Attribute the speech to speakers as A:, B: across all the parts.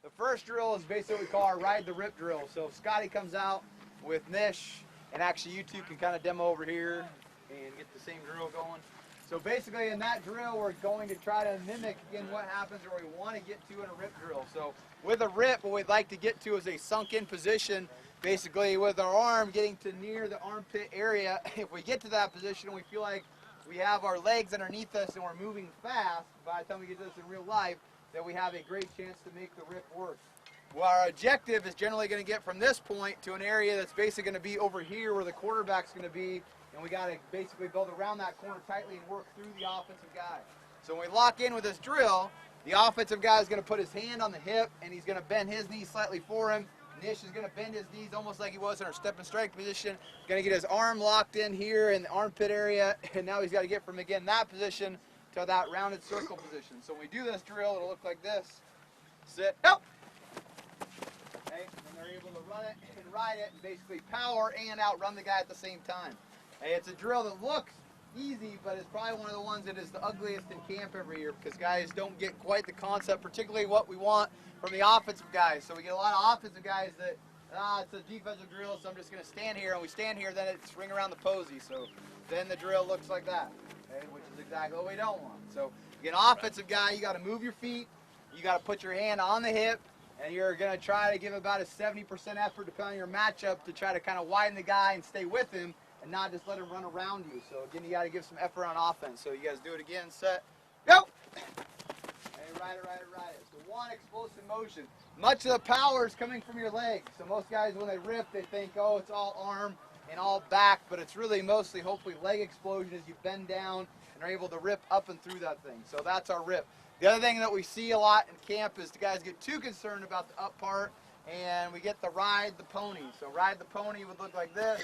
A: The first drill is basically what we call our ride the rip drill. So if Scotty comes out with Nish, and actually you two can kind of demo over here and get the same drill going. So basically in that drill, we're going to try to mimic again what happens or we want to get to in a rip drill. So with a rip, what we'd like to get to is a sunk in position, basically with our arm getting to near the armpit area. If we get to that position and we feel like we have our legs underneath us and we're moving fast, by the time we get to this in real life, then we have a great chance to make the rip work. Well, our objective is generally going to get from this point to an area that's basically going to be over here where the quarterback's going to be, and we got to basically build around that corner tightly and work through the offensive guy. So when we lock in with this drill, the offensive guy is going to put his hand on the hip and he's going to bend his knee slightly for him. Nish is going to bend his knees almost like he was in our step and strike position. Going to get his arm locked in here in the armpit area, and now he's got to get from again that position to that rounded circle position. So when we do this drill, it'll look like this. Sit, go! Okay, and they're able to run it and ride it and basically power and outrun the guy at the same time. Hey, it's a drill that looks easy, but it's probably one of the ones that is the ugliest in camp every year because guys don't get quite the concept, particularly what we want from the offensive guys. So we get a lot of offensive guys that, it's a defensive drill, so I'm just going to stand here, and we stand here, then it's ring around the posy. So then the drill looks like that, okay, which is exactly what we don't want. So you get an offensive guy, you got to move your feet, you got to put your hand on the hip, and you're going to try to give about a 70% effort depending on your matchup to try to kind of widen the guy and stay with him and not just let him run around you. So again, you got to give some effort on offense. So you guys do it again, set, go! And ride it, ride it, ride it. So one explosive motion. Much of the power is coming from your legs. So most guys, when they rip, they think, oh, it's all arm and all back, but it's really mostly, hopefully, leg explosion as you bend down and are able to rip up and through that thing. So that's our rip. The other thing that we see a lot in camp is the guys get too concerned about the up part, and we get the ride the pony. So ride the pony would look like this.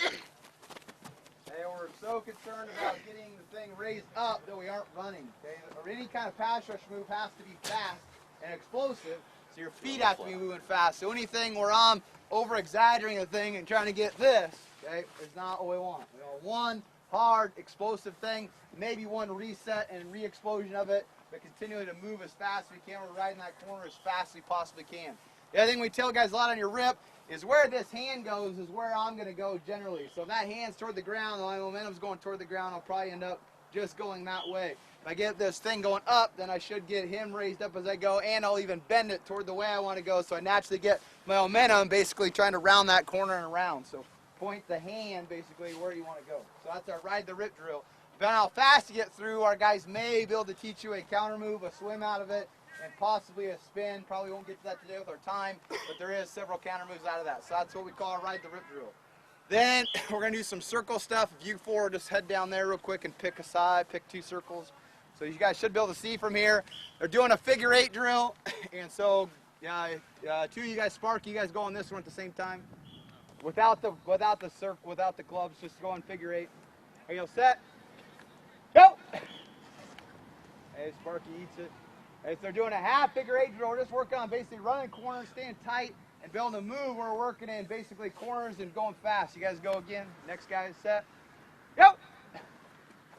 A: And we're so concerned about getting the thing raised up that we aren't running. Okay? Or any kind of pass rush move has to be fast and explosive, so your feet have to be moving fast. So anything where I'm over-exaggerating a thing and trying to get this, okay, is not what we want. We want one hard, explosive thing, maybe one reset and re-explosion of it, but continuing to move as fast as we can. We're riding that corner as fast as we possibly can. The other thing we tell guys a lot on your rip is where this hand goes is where I'm going to go generally. So if that hand's toward the ground, my momentum's going toward the ground, I'll probably end up just going that way. If I get this thing going up, then I should get him raised up as I go, and I'll even bend it toward the way I want to go, so I naturally get my momentum basically trying to round that corner and around. So point the hand basically where you want to go. So that's our ride the rip drill. Depending on how fast you get through, our guys may be able to teach you a counter move, a swim out of it, and possibly a spin. Probably won't get to that today with our time, but there is several counter moves out of that. So that's what we call a ride the rip drill. Then we're going to do some circle stuff. If you four just head down there real quick and pick a side, pick two circles. So you guys should be able to see from here. They're doing a figure 8 drill, and so two of you guys, Spark, you guys go on this one at the same time. Without the circle, without the clubs, just go on figure 8. Are you set? Go! Hey, Sparky eats it. If they're doing a half figure 8 drill, we're just working on basically running corners, staying tight, and being able to move. We're working in basically corners and going fast. You guys go again. Next guy is set. Go!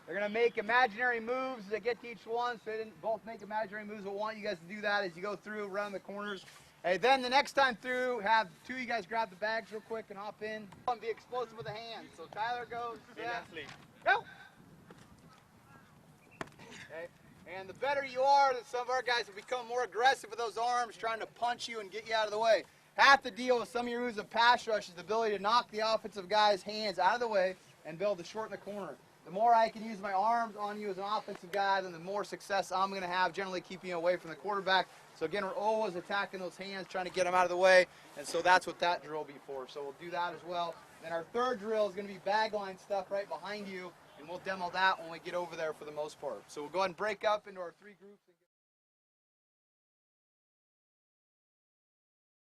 A: They're going to make imaginary moves that get to each one, so they didn't both make imaginary moves. I want you guys to do that as you go through, run the corners. Hey, then the next time through, have two of you guys grab the bags real quick and hop in. And be explosive with the hands. So Tyler goes, set, go! Okay. And the better you are, some of our guys will become more aggressive with those arms, trying to punch you and get you out of the way. Half the deal with some of your moves in pass rush is the ability to knock the offensive guy's hands out of the way and be able to shorten the corner. The more I can use my arms on you as an offensive guy, then the more success I'm going to have generally keeping you away from the quarterback. So again, we're always attacking those hands, trying to get them out of the way, and so that's what that drill will be for. So we'll do that as well. Then our third drill is going to be bag line stuff right behind you, and we'll demo that when we get over there for the most part. So we'll go ahead and break up into our 3 groups.